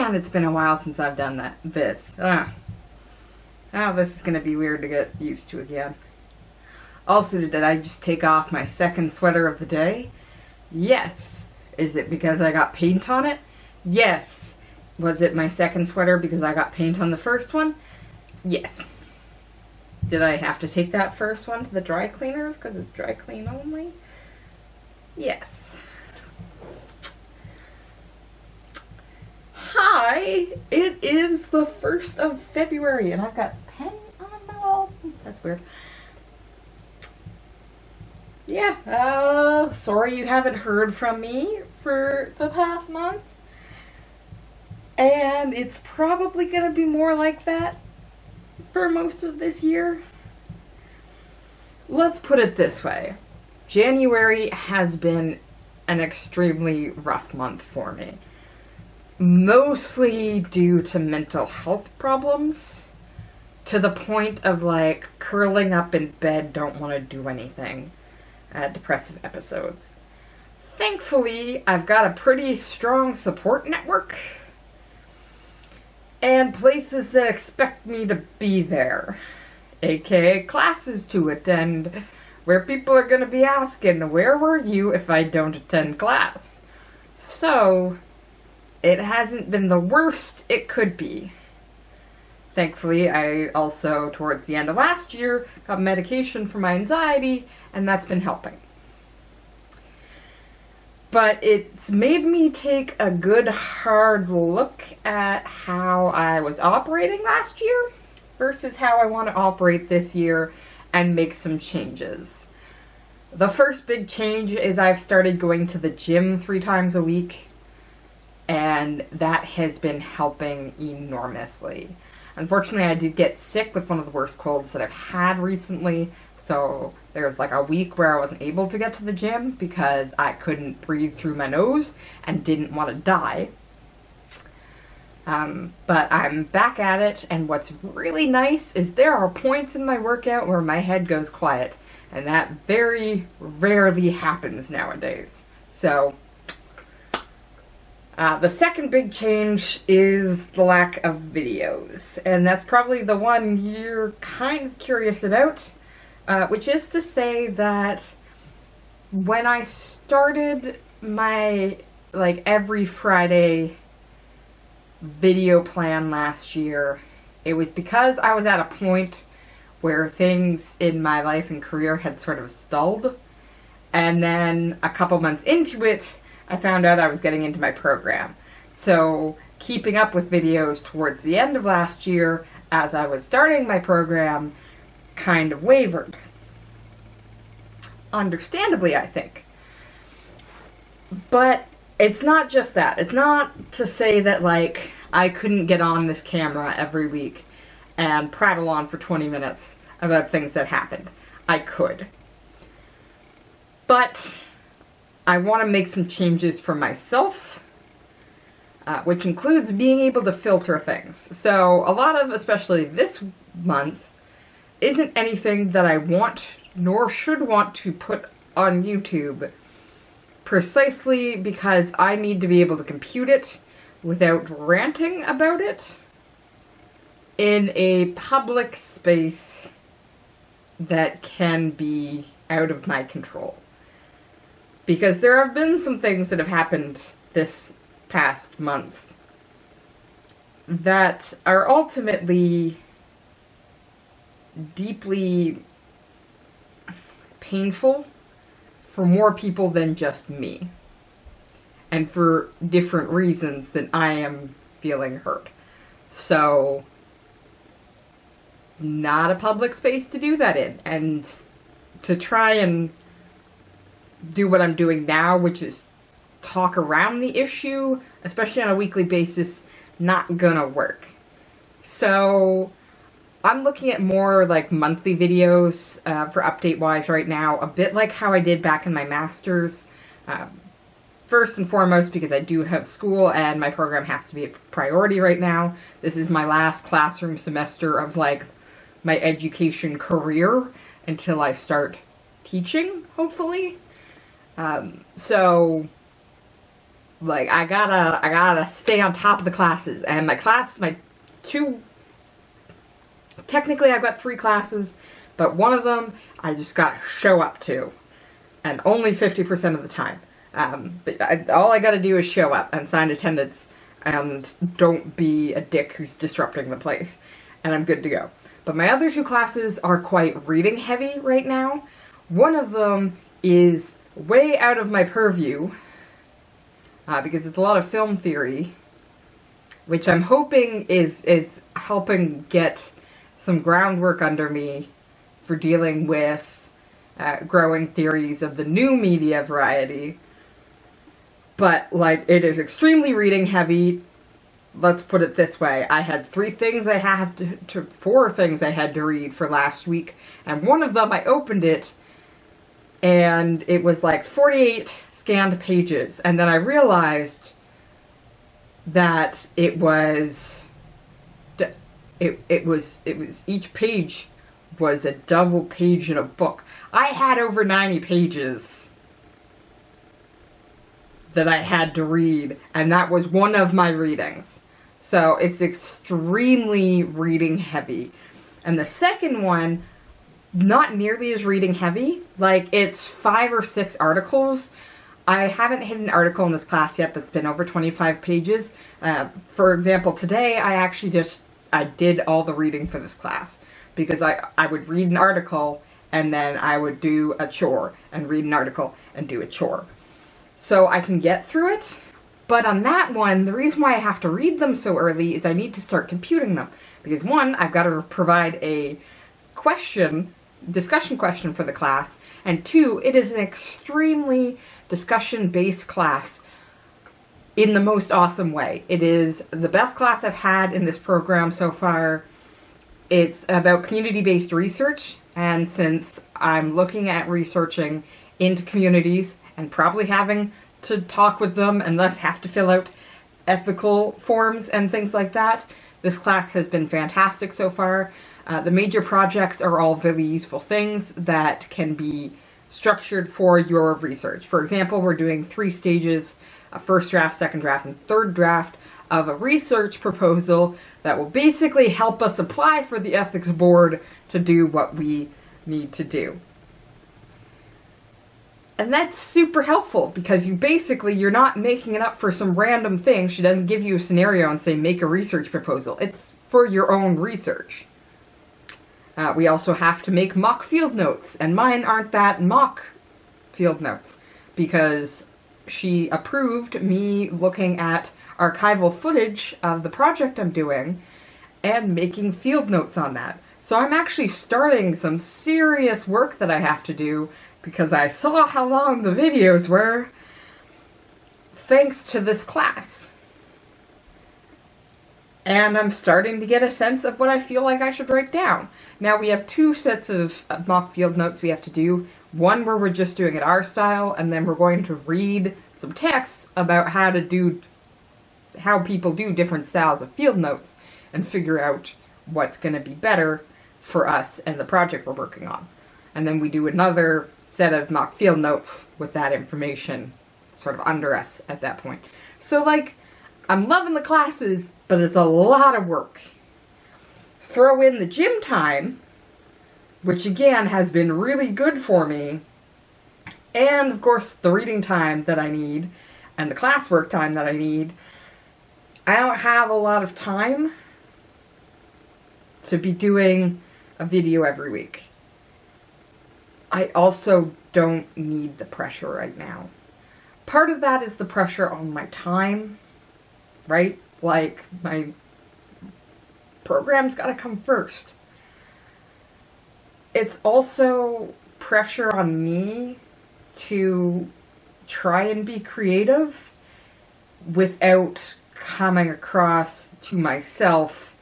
Man, it's been a while since I've done this. Oh, this is gonna be weird to get used to again. Also, did I just take off my second sweater of the day? Yes. Is it because I got paint on it? Yes. Was it my second sweater because I got paint on the first one? Yes. Did I have to take that first one to the dry cleaners because it's dry clean only? Yes. Hi! It is the 1st of February and I've got pen on my wall. That's weird. Yeah, sorry you haven't heard from me for the past month. And it's probably gonna be more like that for most of this year. Let's put it this way. January has been an extremely rough month for me. Mostly due to mental health problems. To the point of like curling up in bed, don't want to do anything. Depressive episodes. Thankfully, I've got a pretty strong support network. And places that expect me to be there. AKA classes to attend, where people are going to be asking, where were you if I don't attend class? So, it hasn't been the worst it could be. Thankfully, I also, towards the end of last year, got medication for my anxiety, and that's been helping. But it's made me take a good hard look at how I was operating last year versus how I want to operate this year and make some changes. The first big change is I've started going to the gym 3 times a week, and that has been helping enormously. Unfortunately, I did get sick with one of the worst colds that I've had recently, so there was like a week where I wasn't able to get to the gym because I couldn't breathe through my nose and didn't want to die. But I'm back at it, and what's really nice is there are points in my workout where my head goes quiet, and that very rarely happens nowadays. So, the second big change is the lack of videos, and that's probably the one you're kind of curious about, which is to say that when I started my, like, every Friday video plan last year, it was because I was at a point where things in my life and career had sort of stalled, and then a couple months into it, I found out I was getting into my program. So keeping up with videos towards the end of last year, as I was starting my program, kind of wavered. Understandably, I think. But it's not just that. It's not to say that, like, I couldn't get on this camera every week and prattle on for 20 minutes about things that happened. I could. But I want to make some changes for myself, which includes being able to filter things. So a lot of, especially this month, isn't anything that I want nor should want to put on YouTube, precisely because I need to be able to compute it without ranting about it in a public space that can be out of my control. Because there have been some things that have happened this past month that are ultimately deeply painful for more people than just me. And for different reasons than I am feeling hurt. So, not a public space to do that in. And to try and do what I'm doing now, which is talk around the issue, especially on a weekly basis, not gonna work. So, I'm looking at more like monthly videos for update-wise right now, a bit like how I did back in my master's. First and foremost, because I do have school and my program has to be a priority right now. This is my last classroom semester of like my education career until I start teaching, hopefully. So Like, I gotta stay on top of the classes. And technically I've got 3 classes, but one of them I just gotta show up to. And only 50% of the time. All I gotta do is show up and sign attendance and don't be a dick who's disrupting the place. And I'm good to go. But my other 2 classes are quite reading heavy right now. One of them is way out of my purview, because it's a lot of film theory, which I'm hoping is helping get some groundwork under me for dealing with growing theories of the new media variety. But, like, it is extremely reading heavy. Let's put it this way. I had 4 things I had to read for last week, and one of them I opened it, and it was like 48 scanned pages, and then I realized that it was each page was a double page in a book. I had over 90 pages that I had to read, and that was one of my readings. So it's extremely reading heavy. And the second one, not nearly as reading heavy. Like, it's 5 or 6 articles. I haven't hit an article in this class yet that's been over 25 pages. For example, today I did all the reading for this class, because I would read an article and then I would do a chore, and read an article and do a chore. So I can get through it, but on that one, the reason why I have to read them so early is I need to start computing them. Because 1, I've got to provide a discussion question for the class, and 2, it is an extremely discussion-based class in the most awesome way. It is the best class I've had in this program so far. It's about community-based research, and since I'm looking at researching into communities and probably having to talk with them and thus have to fill out ethical forms and things like that, this class has been fantastic so far. The major projects are all really useful things that can be structured for your research. For example, we're doing 3 stages, a first draft, second draft, and third draft of a research proposal that will basically help us apply for the ethics board to do what we need to do. And that's super helpful, because you're not making it up for some random thing. She doesn't give you a scenario and say, make a research proposal. It's for your own research. We also have to make mock field notes, and mine aren't that mock field notes, because she approved me looking at archival footage of the project I'm doing and making field notes on that. So I'm actually starting some serious work that I have to do, because I saw how long the videos were, thanks to this class. And I'm starting to get a sense of what I feel like I should write down. Now we have 2 sets of mock field notes we have to do. One where we're just doing it our style, and then we're going to read some texts about how people do different styles of field notes, and figure out what's going to be better for us and the project we're working on. And then we do another set of mock field notes with that information sort of under us at that point. So, like, I'm loving the classes, but it's a lot of work. Throw in the gym time, which again has been really good for me, and of course the reading time that I need, and the classwork time that I need. I don't have a lot of time to be doing a video every week. I also don't need the pressure right now. Part of that is the pressure on my time, right? Like, my program's gotta come first. It's also pressure on me to try and be creative without coming across to myself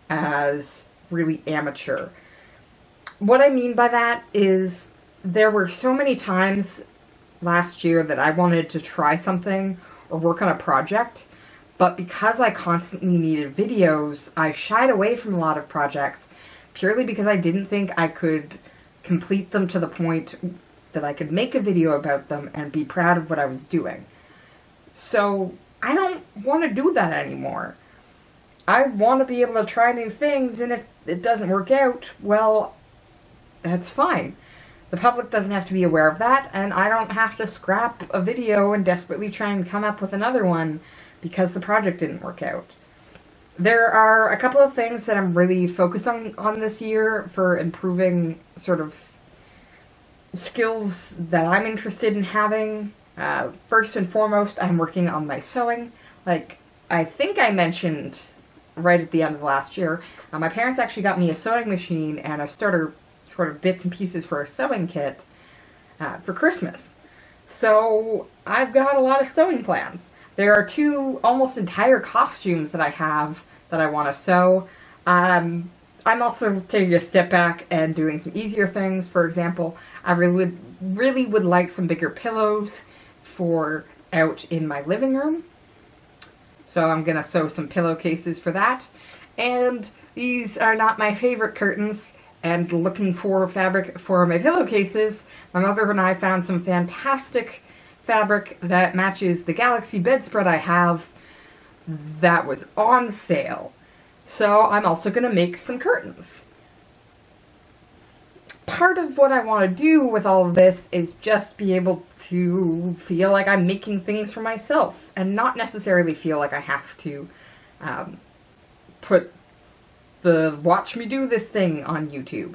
as really amateur. What I mean by that is, there were so many times last year that I wanted to try something or work on a project, but because I constantly needed videos, I shied away from a lot of projects purely because I didn't think I could complete them to the point that I could make a video about them and be proud of what I was doing. So I don't want to do that anymore. I want to be able to try new things, and if it doesn't work out, well, that's fine. The public doesn't have to be aware of that, and I don't have to scrap a video and desperately try and come up with another one because the project didn't work out. There are a couple of things that I'm really focusing on this year for improving sort of skills that I'm interested in having. First and foremost, I'm working on my sewing. Like, I think I mentioned right at the end of last year, my parents actually got me a sewing machine and a starter sort of bits and pieces for a sewing kit for Christmas. So I've got a lot of sewing plans. There are 2 almost entire costumes that I have that I want to sew. I'm also taking a step back and doing some easier things. For example, I really would like some bigger pillows for out in my living room. So I'm gonna sew some pillowcases for that. And these are not my favorite curtains. And looking for fabric for my pillowcases, my mother and I found some fantastic fabric that matches the Galaxy bedspread I have that was on sale. So I'm also going to make some curtains. Part of what I want to do with all of this is just be able to feel like I'm making things for myself and not necessarily feel like I have to put the watch me do this thing on YouTube.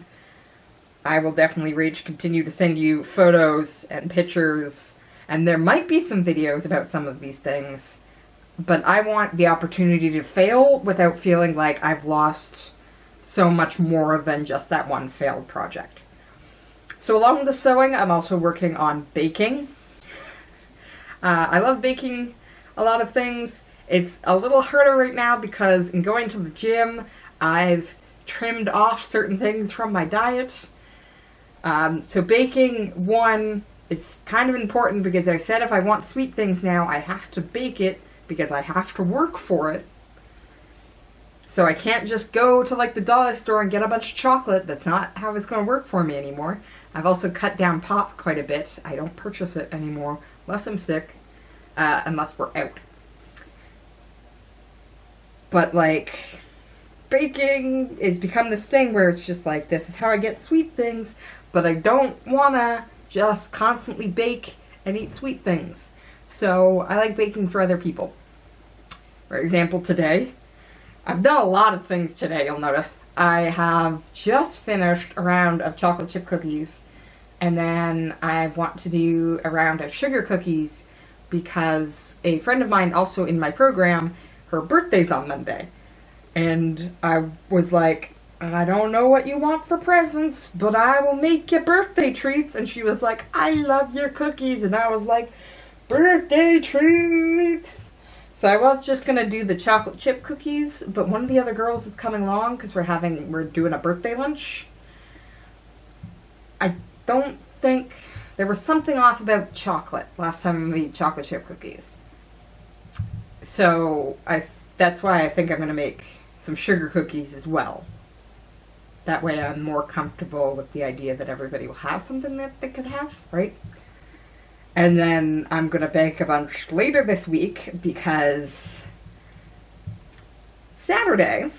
I will definitely continue to send you photos and pictures, and there might be some videos about some of these things, but I want the opportunity to fail without feeling like I've lost so much more than just that one failed project. So along with the sewing, I'm also working on baking. I love baking a lot of things. It's a little harder right now because in going to the gym, I've trimmed off certain things from my diet. So baking, one, is kind of important because I said if I want sweet things now, I have to bake it because I have to work for it. So I can't just go to like the dollar store and get a bunch of chocolate. That's not how it's going to work for me anymore. I've also cut down pop quite a bit. I don't purchase it anymore unless I'm sick, unless we're out. But like, baking has become this thing where it's just like, this is how I get sweet things, but I don't want to just constantly bake and eat sweet things. So I like baking for other people. For example, today, I've done a lot of things today, you'll notice. I have just finished a round of chocolate chip cookies, and then I want to do a round of sugar cookies because a friend of mine also in my program, her birthday's on Monday. And I was like, I don't know what you want for presents, but I will make you birthday treats. And she was like, I love your cookies. And I was like, birthday treats. So I was just going to do the chocolate chip cookies, but one of the other girls is coming along because we're doing a birthday lunch. I don't think, there was something off about chocolate last time we made chocolate chip cookies. So that's why I think I'm going to make some sugar cookies as well. That way I'm more comfortable with the idea that everybody will have something that they could have, right? And then I'm going to bake a bunch later this week because Saturday,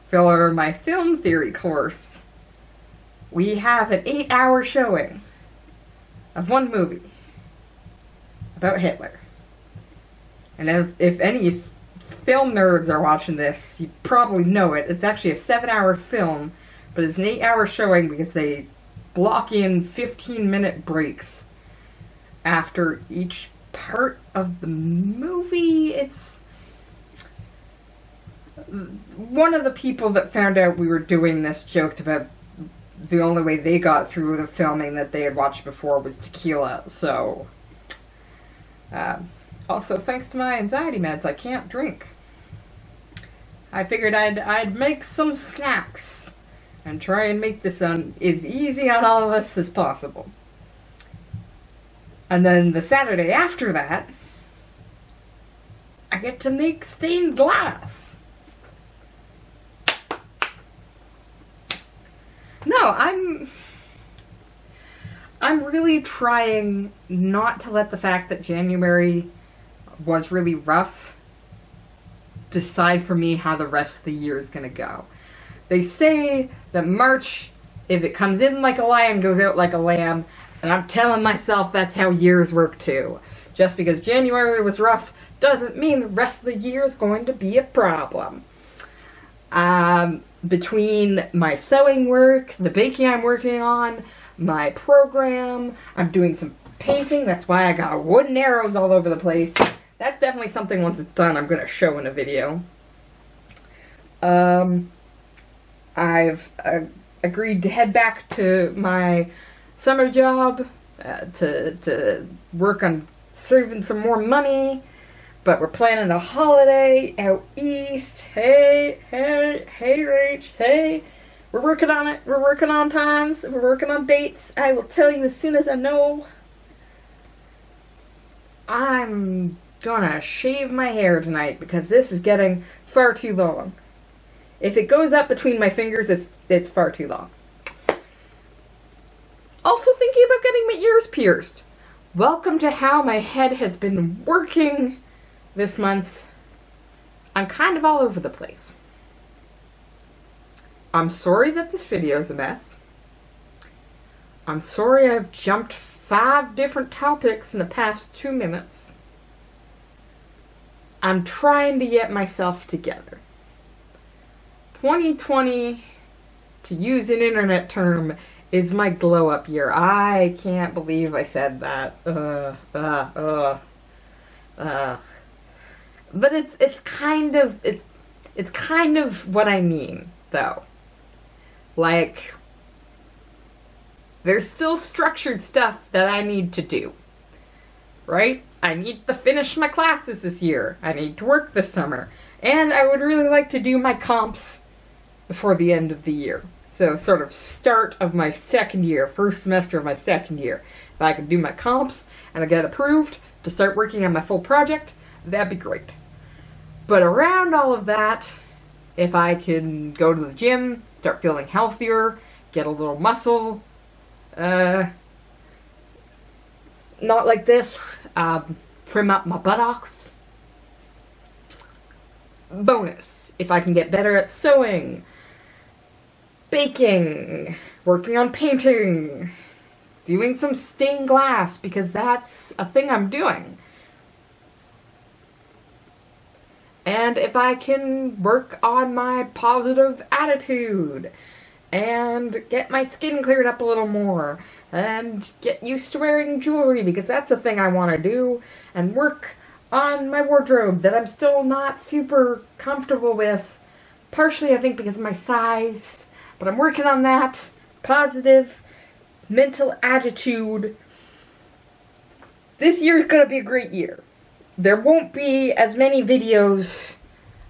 for my film theory course, we have an 8-hour showing of one movie about Hitler. And if any film nerds are watching this, you probably know it. It's actually a 7-hour film, but it's an 8-hour showing because they block in 15-minute breaks after each part of the movie. It's one of the people that found out we were doing this joked about the only way they got through the filming that they had watched before was tequila. So also thanks to my anxiety meds, I can't drink. I figured I'd make some snacks and try and make this as easy on all of us as possible. And then the Saturday after that, I get to make stained glass. No, I'm really trying not to let the fact that January was really rough decide for me how the rest of the year is going to go. They say that March, if it comes in like a lion, goes out like a lamb, and I'm telling myself that's how years work too. Just because January was rough doesn't mean the rest of the year is going to be a problem. Between my sewing work, the baking I'm working on, my program, I'm doing some painting. That's why I got wooden arrows all over the place. That's definitely something once it's done I'm going to show in a video. I've agreed to head back to my summer job to work on saving some more money. But we're planning a holiday out east. Hey, Rach, hey. We're working on it. We're working on times. We're working on dates. I will tell you as soon as I know. I'm gonna shave my hair tonight because this is getting far too long. If it goes up between my fingers, it's far too long. Also thinking about getting my ears pierced. Welcome to how my head has been working this month. I'm kind of all over the place. I'm sorry that this video is a mess. I'm sorry I've jumped 5 different topics in the past 2 minutes. I'm trying to get myself together. 2020, to use an internet term, is my glow up year. I can't believe I said that. But it's kind of what I mean, though. Like, there's still structured stuff that I need to do, right? I need to finish my classes this year. I need to work this summer. And I would really like to do my comps before the end of the year. So sort of start of my second year, first semester of my second year. If I could do my comps and I get approved to start working on my full project, that'd be great. But around all of that, if I can go to the gym, start feeling healthier, get a little muscle, not like this, trim up my buttocks. Bonus, if I can get better at sewing, baking, working on painting, doing some stained glass, because that's a thing I'm doing. And if I can work on my positive attitude and get my skin cleared up a little more and get used to wearing jewelry, because that's a thing I want to do, and work on my wardrobe that I'm still not super comfortable with, partially I think because of my size, but I'm working on that. Positive mental attitude. This year is going to be a great year. There won't be as many videos,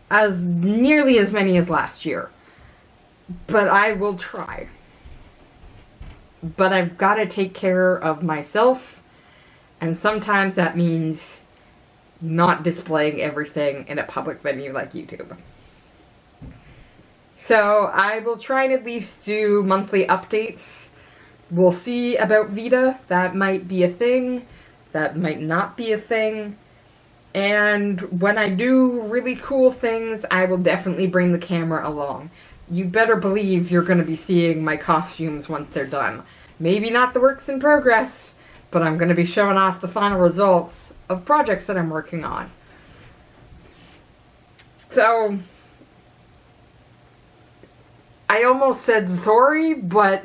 nearly as many as last year. But I will try. But I've got to take care of myself. And sometimes that means not displaying everything in a public venue like YouTube. So I will try to at least do monthly updates. We'll see about Vita. That might be a thing. That might not be a thing. And when I do really cool things, I will definitely bring the camera along. You better believe you're going to be seeing my costumes once they're done. Maybe not the works in progress, but I'm going to be showing off the final results of projects that I'm working on. So, I almost said sorry, but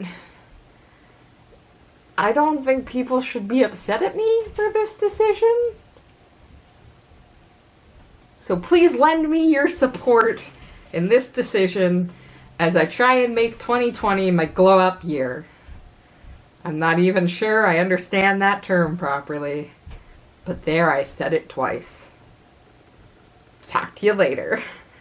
I don't think people should be upset at me for this decision. So please lend me your support in this decision as I try and make 2020 my glow up year. I'm not even sure I understand that term properly, but there I said it twice. Talk to you later.